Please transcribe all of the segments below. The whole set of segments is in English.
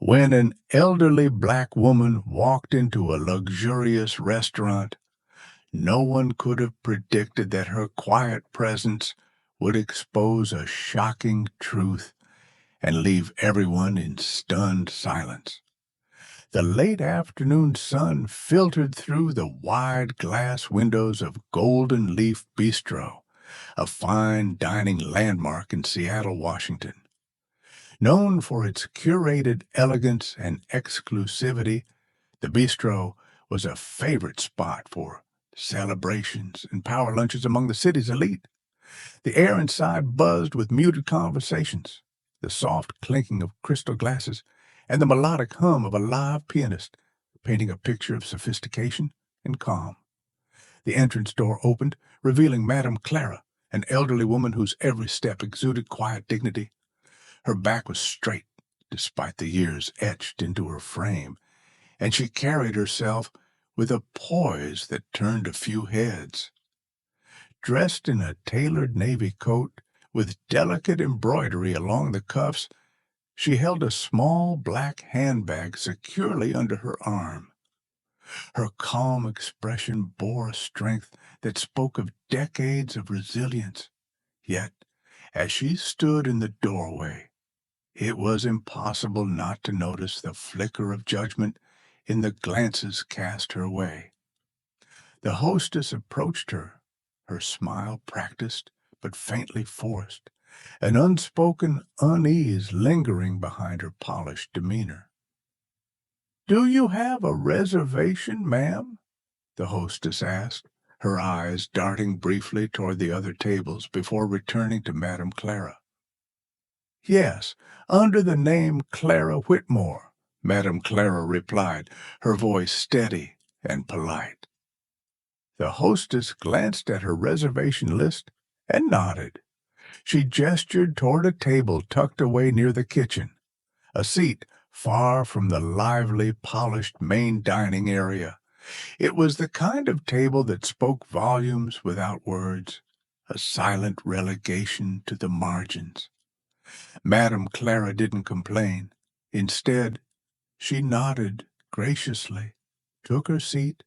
When an elderly black woman walked into a luxurious restaurant, no one could have predicted that her quiet presence would expose a shocking truth and leave everyone in stunned silence. The late afternoon sun filtered through the wide glass windows of Golden Leaf Bistro, a fine dining landmark in Seattle, Washington. Known for its curated elegance and exclusivity, the bistro was a favorite spot for celebrations and power lunches among the city's elite. The air inside buzzed with muted conversations, the soft clinking of crystal glasses, and the melodic hum of a live pianist, painting a picture of sophistication and calm. The entrance door opened, revealing Madame Clara, an elderly woman whose every step exuded quiet dignity. Her back was straight, despite the years etched into her frame, and she carried herself with a poise that turned a few heads. Dressed in a tailored navy coat with delicate embroidery along the cuffs, she held a small black handbag securely under her arm. Her calm expression bore a strength that spoke of decades of resilience. Yet, as she stood in the doorway, it was impossible not to notice the flicker of judgment in the glances cast her way. The hostess approached her, her smile practiced but faintly forced, an unspoken unease lingering behind her polished demeanor. "Do you have a reservation, ma'am?" the hostess asked, her eyes darting briefly toward the other tables before returning to Madame Clara. "Yes, under the name Clara Whitmore," Madame Clara replied, her voice steady and polite. The hostess glanced at her reservation list and nodded. She gestured toward a table tucked away near the kitchen, a seat far from the lively, polished main dining area. It was the kind of table that spoke volumes without words, a silent relegation to the margins. Madame Clara didn't complain. Instead, she nodded graciously, took her seat,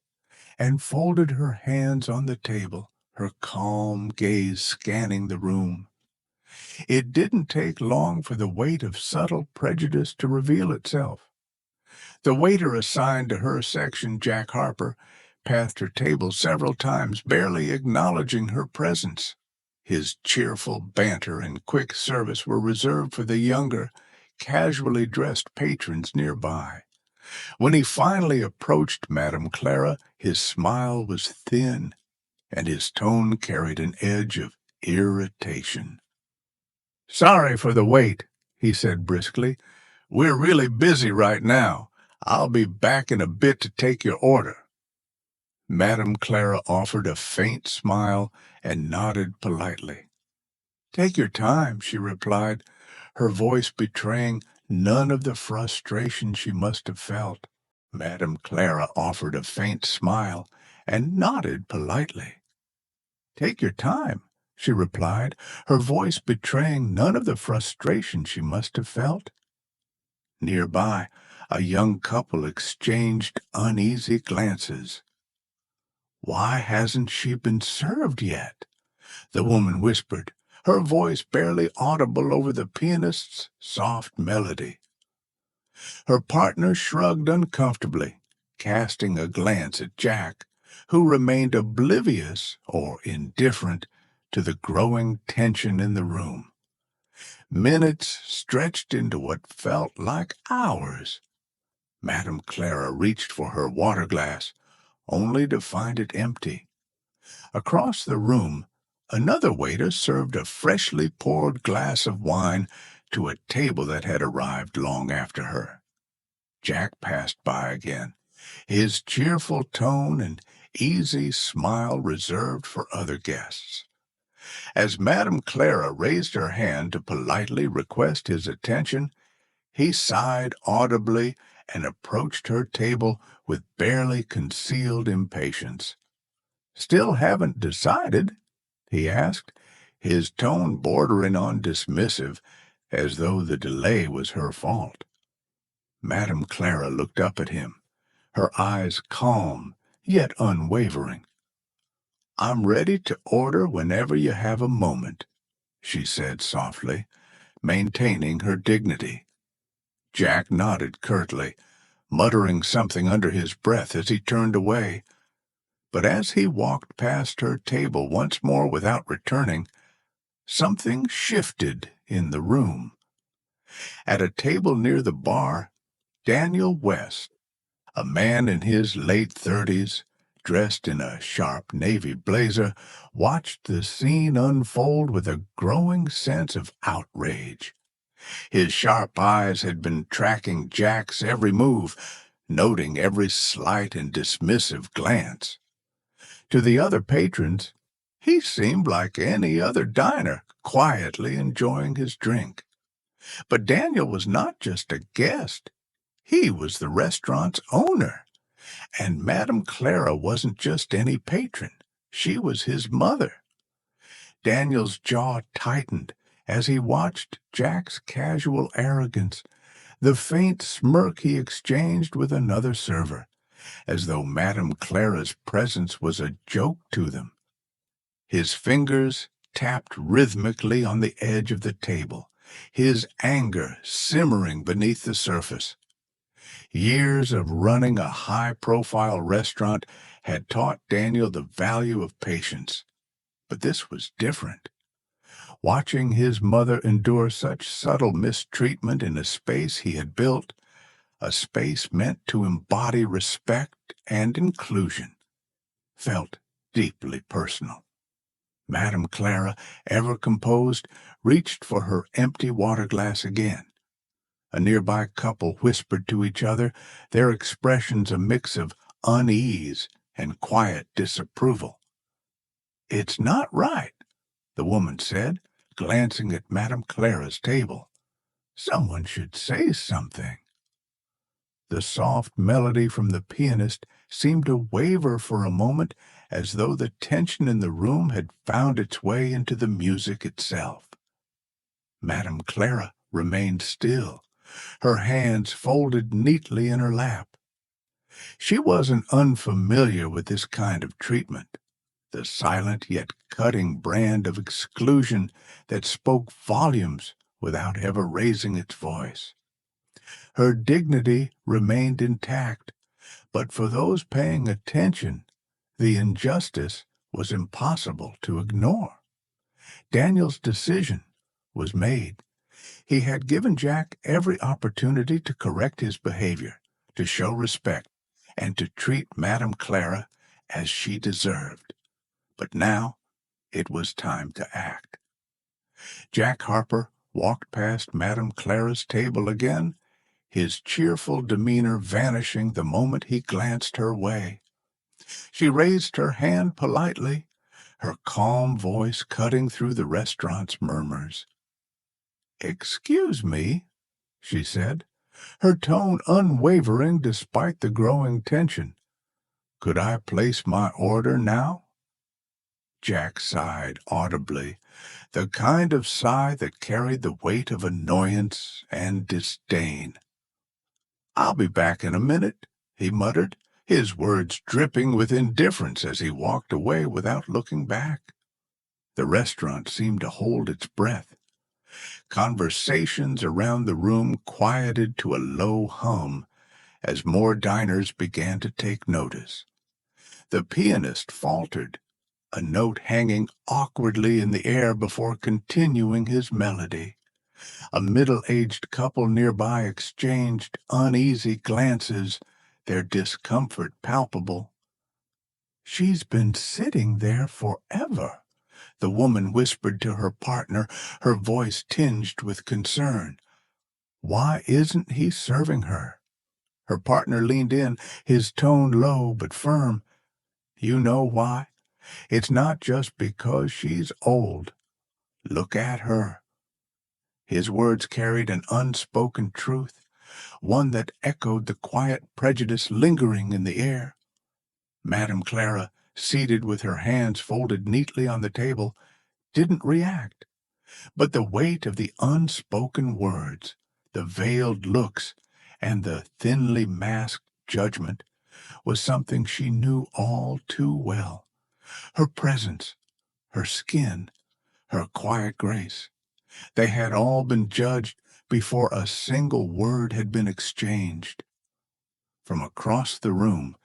and folded her hands on the table, her calm gaze scanning the room. It didn't take long for the weight of subtle prejudice to reveal itself. The waiter assigned to her section, Jack Harper, passed her table several times, barely acknowledging her presence. His cheerful banter and quick service were reserved for the younger, casually dressed patrons nearby. When he finally approached Madame Clara, his smile was thin, and his tone carried an edge of irritation. "Sorry for the wait," he said briskly. "We're really busy right now. I'll be back in a bit to take your order." Madame Clara offered a faint smile and nodded politely. "Take your time," she replied, her voice betraying none of the frustration she must have felt. Madame Clara offered a faint smile and nodded politely. "Take your time," she replied, her voice betraying none of the frustration she must have felt. Nearby, a young couple exchanged uneasy glances. "Why hasn't she been served yet?" the woman whispered, her voice barely audible over the pianist's soft melody. Her partner shrugged uncomfortably, casting a glance at Jack, who remained oblivious or indifferent to the growing tension in the room. Minutes stretched into what felt like hours. Madame Clara reached for her water glass, only to find it empty. Across the room, another waiter served a freshly poured glass of wine to a table that had arrived long after her. Jack passed by again, his cheerful tone and easy smile reserved for other guests. As Madame Clara raised her hand to politely request his attention, he sighed audibly and approached her table with barely concealed impatience. "Still haven't decided?" he asked, his tone bordering on dismissive, as though the delay was her fault. Madame Clara looked up at him, her eyes calm yet unwavering. "I'm ready to order whenever you have a moment," she said softly, maintaining her dignity. Jack nodded curtly, muttering something under his breath as he turned away. But as he walked past her table once more without returning, something shifted in the room. At a table near the bar, Daniel West, a man in his late 30s, dressed in a sharp navy blazer, watched the scene unfold with a growing sense of outrage. His sharp eyes had been tracking Jack's every move, noting every slight and dismissive glance. To the other patrons, he seemed like any other diner, quietly enjoying his drink. But Daniel was not just a guest. He was the restaurant's owner. And Madame Clara wasn't just any patron. She was his mother. Daniel's jaw tightened as he watched Jack's casual arrogance, the faint smirk he exchanged with another server, as though Madame Clara's presence was a joke to them. His fingers tapped rhythmically on the edge of the table, his anger simmering beneath the surface. Years of running a high-profile restaurant had taught Daniel the value of patience, but this was different. Watching his mother endure such subtle mistreatment in a space he had built, a space meant to embody respect and inclusion, felt deeply personal. Madame Clara, ever composed, reached for her empty water glass again. A nearby couple whispered to each other, their expressions a mix of unease and quiet disapproval. "It's not right," the woman said, glancing at Madame Clara's table. "Someone should say something." The soft melody from the pianist seemed to waver for a moment, as though the tension in the room had found its way into the music itself. Madame Clara remained still, her hands folded neatly in her lap. She wasn't unfamiliar with this kind of treatment, the silent yet cutting brand of exclusion that spoke volumes without ever raising its voice. Her dignity remained intact, but for those paying attention, the injustice was impossible to ignore. Daniel's decision was made. He had given Jack every opportunity to correct his behavior, to show respect, and to treat Madame Clara as she deserved. But now it was time to act. Jack Harper walked past Madame Clara's table again, his cheerful demeanor vanishing the moment he glanced her way. She raised her hand politely, her calm voice cutting through the restaurant's murmurs. "Excuse me," she said, her tone unwavering despite the growing tension. "Could I place my order now?" Jack sighed audibly, the kind of sigh that carried the weight of annoyance and disdain. "I'll be back in a minute," he muttered, his words dripping with indifference as he walked away without looking back. The restaurant seemed to hold its breath. Conversations around the room quieted to a low hum as more diners began to take notice. The pianist faltered, a note hanging awkwardly in the air before continuing his melody. A middle-aged couple nearby exchanged uneasy glances, their discomfort palpable. "She's been sitting there forever," the woman whispered to her partner, her voice tinged with concern. "Why isn't he serving her?" Her partner leaned in, his tone low but firm. "You know why? It's not just because she's old. Look at her." His words carried an unspoken truth, one that echoed the quiet prejudice lingering in the air. Madame Clara, seated with her hands folded neatly on the table, didn't react, but the weight of the unspoken words, the veiled looks, and the thinly masked judgment was something she knew all too well. Her presence, her skin, her quiet grace. They had all been judged before a single word had been exchanged. From across the room,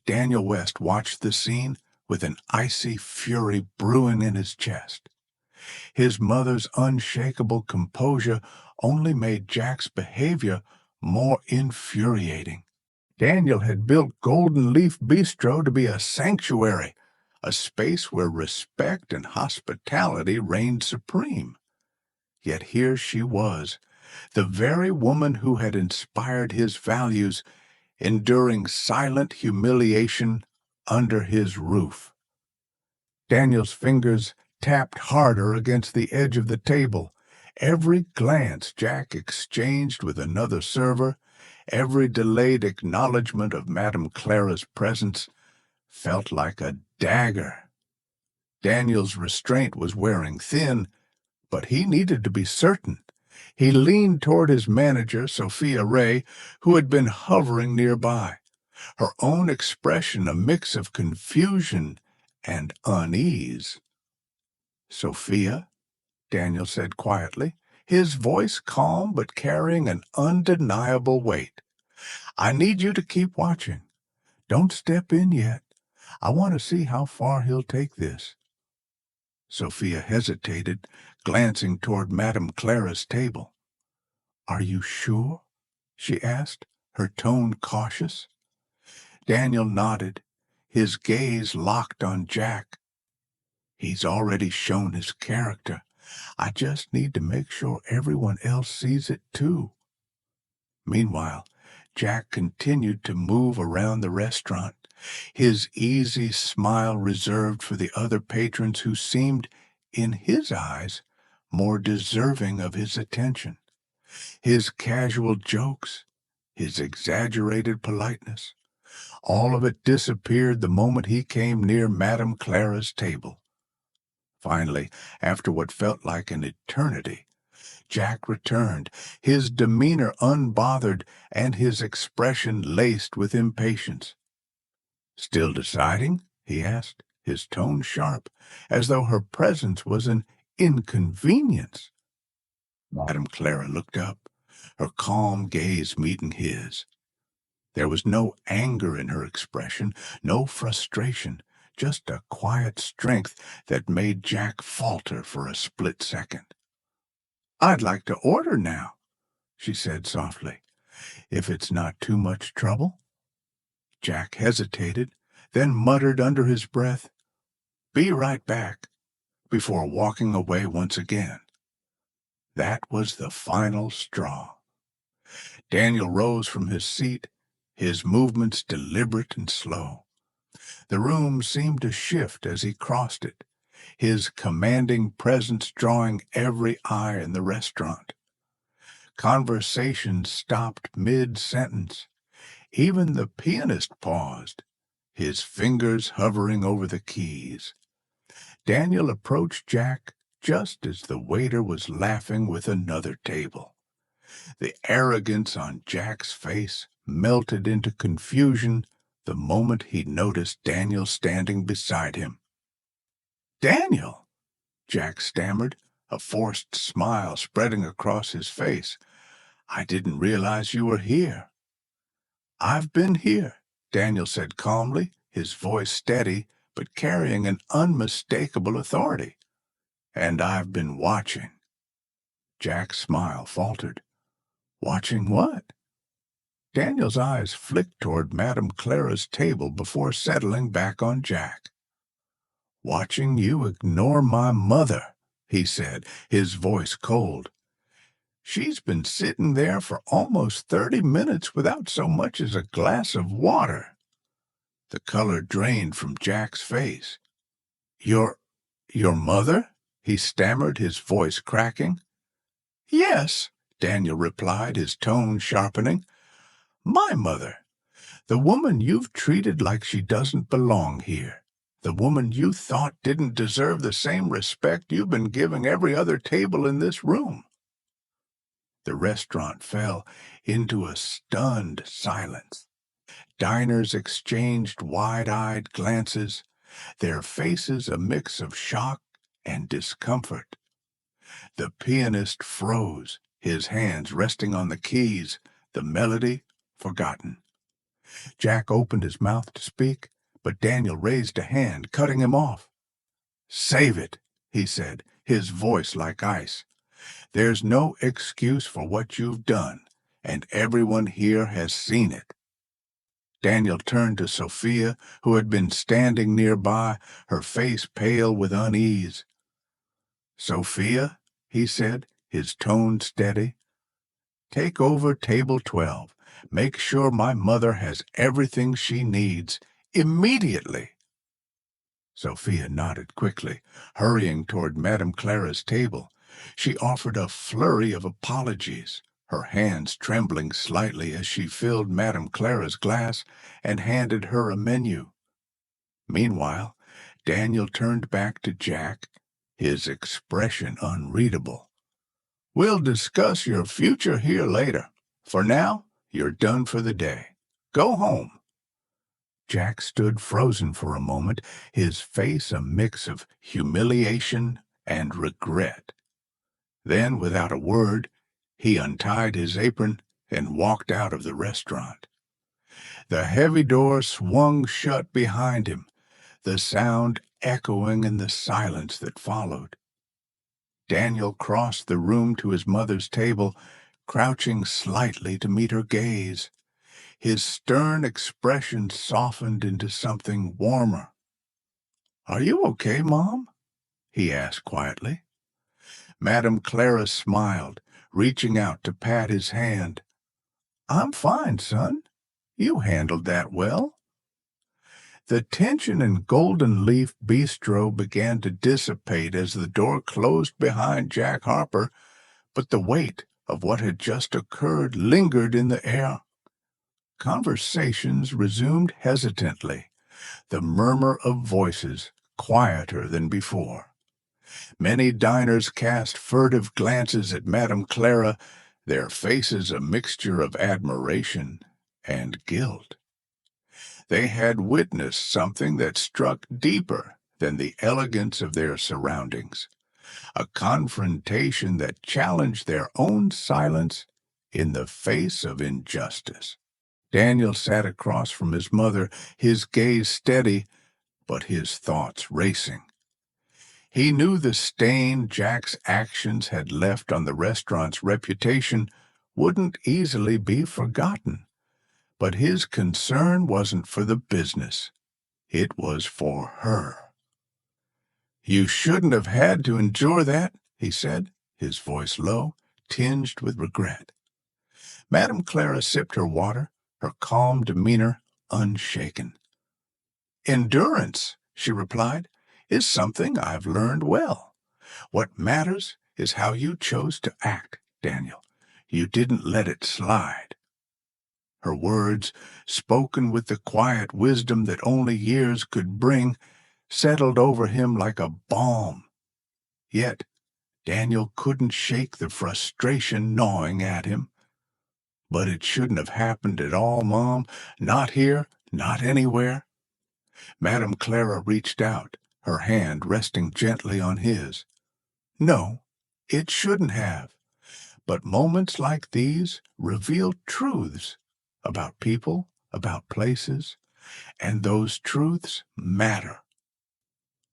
Daniel West watched the scene with an icy fury brewing in his chest. His mother's unshakable composure only made Jack's behavior more infuriating. Daniel had built Golden Leaf Bistro to be a sanctuary, a space where respect and hospitality reigned supreme. Yet here she was, the very woman who had inspired his values, enduring silent humiliation under his roof. Daniel's fingers tapped harder against the edge of the table. Every glance Jack exchanged with another server, every delayed acknowledgement of Madame Clara's presence, felt like a dagger. Daniel's restraint was wearing thin, but he needed to be certain. He leaned toward his manager, Sophia Ray, who had been hovering nearby, her own expression a mix of confusion and unease. "Sophia," Daniel said quietly, his voice calm but carrying an undeniable weight. "I need you to keep watching. Don't step in yet. I want to see how far he'll take this." Sophia hesitated, glancing toward Madame Clara's table. "Are you sure?" she asked, her tone cautious. Daniel nodded, his gaze locked on Jack. "He's already shown his character. I just need to make sure everyone else sees it too." Meanwhile, Jack continued to move around the restaurant, his easy smile reserved for the other patrons who seemed, in his eyes, more deserving of his attention. His casual jokes, his exaggerated politeness, all of it disappeared the moment he came near Madame Clara's table. Finally, after what felt like an eternity, Jack returned, his demeanor unbothered and his expression laced with impatience. "Still deciding?" he asked, his tone sharp, as though her presence was an inconvenience. Madame Clara looked up, her calm gaze meeting his. There was no anger in her expression, no frustration, just a quiet strength that made Jack falter for a split second. "I'd like to order now," she said softly, "if it's not too much trouble." Jack hesitated, then muttered under his breath, "Be right back," before walking away once again. That was the final straw. Daniel rose from his seat, his movements deliberate and slow. The room seemed to shift as he crossed it, his commanding presence drawing every eye in the restaurant. Conversation stopped mid-sentence. Even the pianist paused, his fingers hovering over the keys. Daniel approached Jack just as the waiter was laughing with another table. The arrogance on Jack's face melted into confusion the moment he noticed Daniel standing beside him. "Daniel!" Jack stammered, a forced smile spreading across his face. "I didn't realize you were here." "I've been here," Daniel said calmly, his voice steady but carrying an unmistakable authority. "And I've been watching." Jack's smile faltered. "Watching what?" Daniel's eyes flicked toward Madame Clara's table before settling back on Jack. "Watching you ignore my mother," he said, his voice cold. "She's been sitting there for almost 30 minutes without so much as a glass of water." The color drained from Jack's face. Your mother?" he stammered, his voice cracking. "Yes," Daniel replied, his tone sharpening. "My mother. The woman you've treated like she doesn't belong here. The woman you thought didn't deserve the same respect you've been giving every other table in this room." The restaurant fell into a stunned silence. Diners exchanged wide-eyed glances, their faces a mix of shock and discomfort. The pianist froze, his hands resting on the keys, the melody forgotten. Jack opened his mouth to speak, but Daniel raised a hand, cutting him off. "Save it," he said, his voice like ice. "There's no excuse for what you've done, and everyone here has seen it." Daniel turned to Sophia, who had been standing nearby, her face pale with unease. "Sophia," he said, his tone steady, "take over table 12. Make sure my mother has everything she needs, immediately." Sophia nodded quickly, hurrying toward Madame Clara's table. She offered a flurry of apologies, her hands trembling slightly as she filled Madame Clara's glass and handed her a menu. Meanwhile, Daniel turned back to Jack, his expression unreadable. "We'll discuss your future here later. For now, you're done for the day. Go home." Jack stood frozen for a moment, his face a mix of humiliation and regret. Then, without a word, he untied his apron and walked out of the restaurant. The heavy door swung shut behind him, the sound echoing in the silence that followed. Daniel crossed the room to his mother's table, crouching slightly to meet her gaze. His stern expression softened into something warmer. "Are you okay, Mom?" he asked quietly. Madame Clara smiled, reaching out to pat his hand. "I'm fine, son. You handled that well." The tension in Golden Leaf Bistro began to dissipate as the door closed behind Jack Harper, but the weight of what had just occurred lingered in the air. Conversations resumed hesitantly, the murmur of voices quieter than before. Many diners cast furtive glances at Madame Clara, their faces a mixture of admiration and guilt. They had witnessed something that struck deeper than the elegance of their surroundings, a confrontation that challenged their own silence in the face of injustice. Daniel sat across from his mother, his gaze steady, but his thoughts racing. He knew the stain Jack's actions had left on the restaurant's reputation wouldn't easily be forgotten. But his concern wasn't for the business. It was for her. "You shouldn't have had to endure that," he said, his voice low, tinged with regret. Madame Clara sipped her water, her calm demeanor unshaken. "Endurance," she replied, "is something I've learned well. What matters is how you chose to act, Daniel. You didn't let it slide." Her words, spoken with the quiet wisdom that only years could bring, settled over him like a balm. Yet Daniel couldn't shake the frustration gnawing at him. "But it shouldn't have happened at all, Mom. Not here, not anywhere." Madame Clara reached out, her hand resting gently on his. "No, it shouldn't have. But moments like these reveal truths about people, about places, and those truths matter."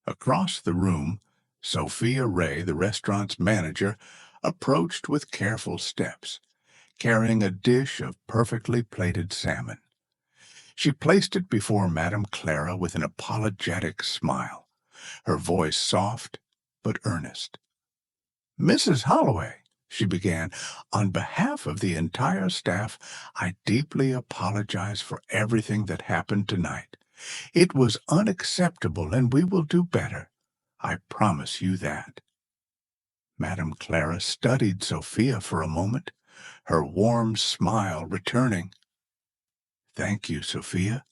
Across the room, Sophia Ray, the restaurant's manager, approached with careful steps, carrying a dish of perfectly plated salmon. She placed it before Madame Clara with an apologetic smile, her voice soft but earnest. "Mrs. Holloway," she began, "on behalf of the entire staff, I deeply apologize for everything that happened tonight. It was unacceptable, and we will do better. I promise you that." Madame Clara studied Sophia for a moment, her warm smile returning. "Thank you, Sophia.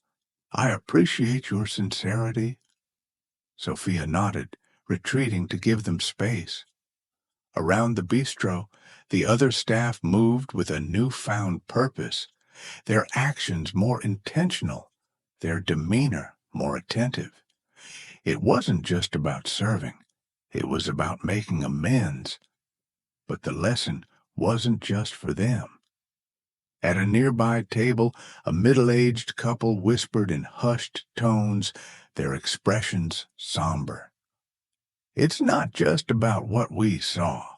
I appreciate your sincerity." Sophia nodded, retreating to give them space. Around the bistro, The other staff moved with a newfound purpose, their actions more intentional, their demeanor more attentive. It wasn't just about serving, it was about making amends. But the lesson wasn't just for them. At a nearby table, a middle-aged couple whispered in hushed tones, their expressions somber. "It's not just about what we saw,"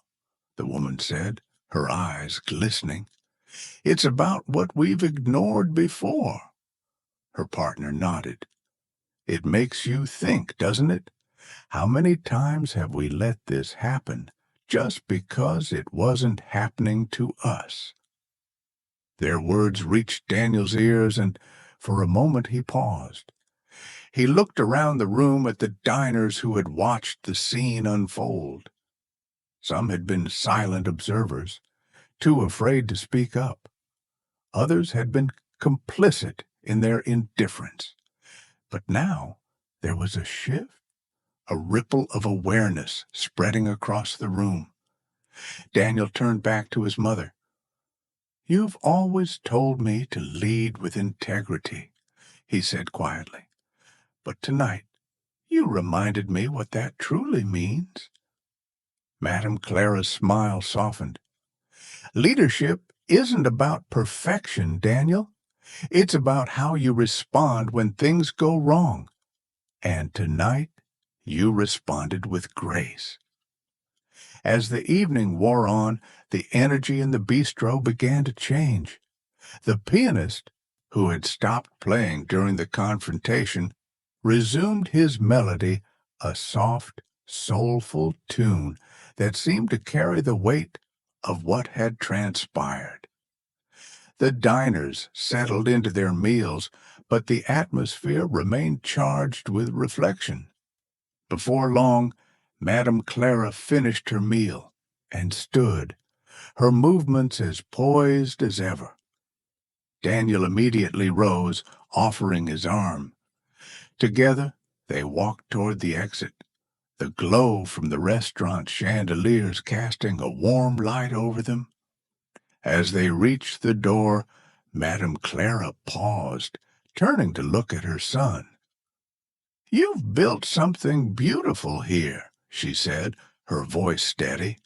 the woman said, her eyes glistening. "It's about what we've ignored before." Her partner nodded. "It makes you think, doesn't it? How many times have we let this happen just because it wasn't happening to us?" Their words reached Daniel's ears, and for a moment he paused. He looked around the room at the diners who had watched the scene unfold. Some had been silent observers, too afraid to speak up. Others had been complicit in their indifference. But now there was a shift, a ripple of awareness spreading across the room. Daniel turned back to his mother. "You've always told me to lead with integrity," he said quietly. "But tonight, you reminded me what that truly means." Madame Clara's smile softened. "Leadership isn't about perfection, Daniel. It's about how you respond when things go wrong. And tonight, you responded with grace." As the evening wore on, the energy in the bistro began to change. The pianist, who had stopped playing during the confrontation, resumed his melody, a soft, soulful tune that seemed to carry the weight of what had transpired. The diners settled into their meals, but the atmosphere remained charged with reflection. Before long, Madame Clara finished her meal and stood, her movements as poised as ever. Daniel immediately rose, offering his arm. Together, they walked toward the exit, the glow from the restaurant chandeliers casting a warm light over them. As they reached the door, Madame Clara paused, turning to look at her son. "You've built something beautiful here," she said, her voice steady.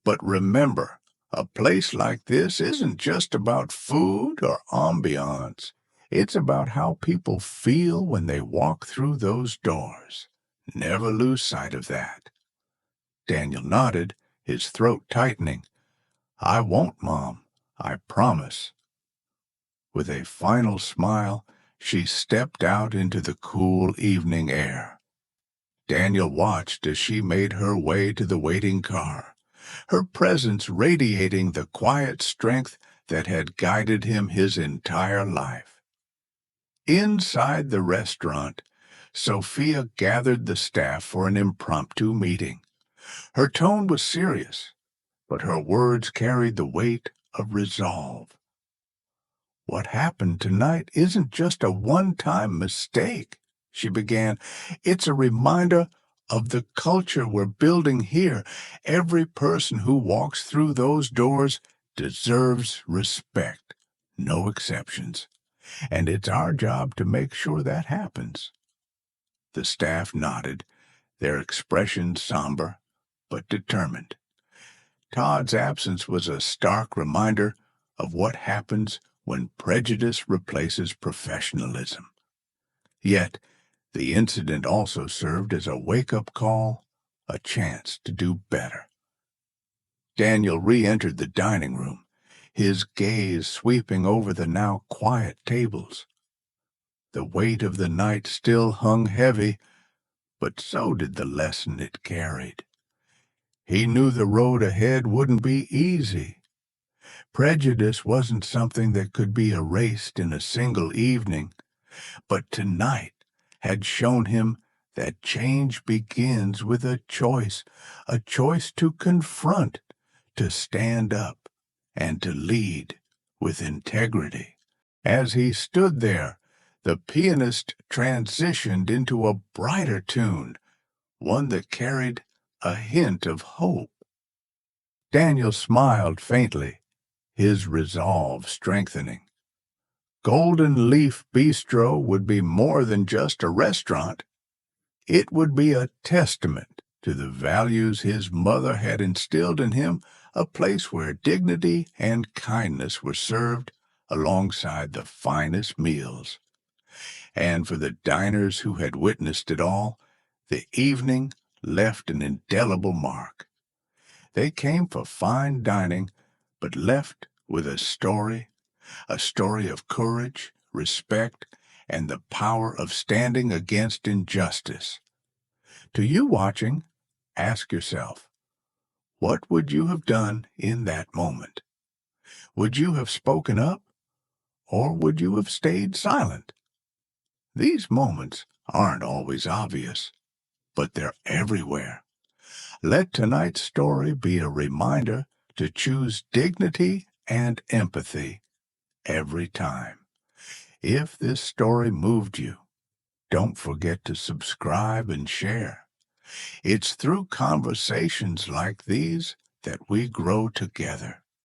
"But remember, a place like this isn't just about food or ambiance. It's about how people feel when they walk through those doors. Never lose sight of that." Daniel nodded, his throat tightening. "I won't, Mom. I promise." With a final smile, she stepped out into the cool evening air. Daniel watched as she made her way to the waiting car, her presence radiating the quiet strength that had guided him his entire life. Inside the restaurant, Sophia gathered the staff for an impromptu meeting. Her tone was serious, but her words carried the weight of resolve. "What happened tonight isn't just a one-time mistake," she began. "It's a reminder of the culture we're building here. Every person who walks through those doors deserves respect, no exceptions. And it's our job to make sure that happens." The staff nodded, their expressions somber but determined. Todd's absence was a stark reminder of what happens when prejudice replaces professionalism. Yet, the incident also served as a wake-up call, a chance to do better. Daniel re-entered the dining room, his gaze sweeping over the now quiet tables. The weight of the night still hung heavy, but so did the lesson it carried. He knew the road ahead wouldn't be easy. Prejudice wasn't something that could be erased in a single evening, but tonight had shown him that change begins with a choice to confront, to stand up, and to lead with integrity. As he stood there, the pianist transitioned into a brighter tune, one that carried a hint of hope. Daniel smiled faintly, his resolve strengthening. Golden Leaf Bistro would be more than just a restaurant. It would be a testament to the values his mother had instilled in him, a place where dignity and kindness were served alongside the finest meals. And for the diners who had witnessed it all, the evening left an indelible mark. They came for fine dining, but left with a story of courage, respect, and the power of standing against injustice. To you watching, ask yourself, what would you have done in that moment? Would you have spoken up, or would you have stayed silent? These moments aren't always obvious, but they're everywhere. Let tonight's story be a reminder to choose dignity and empathy every time. If this story moved you, don't forget to subscribe and share. It's through conversations like these that we grow together.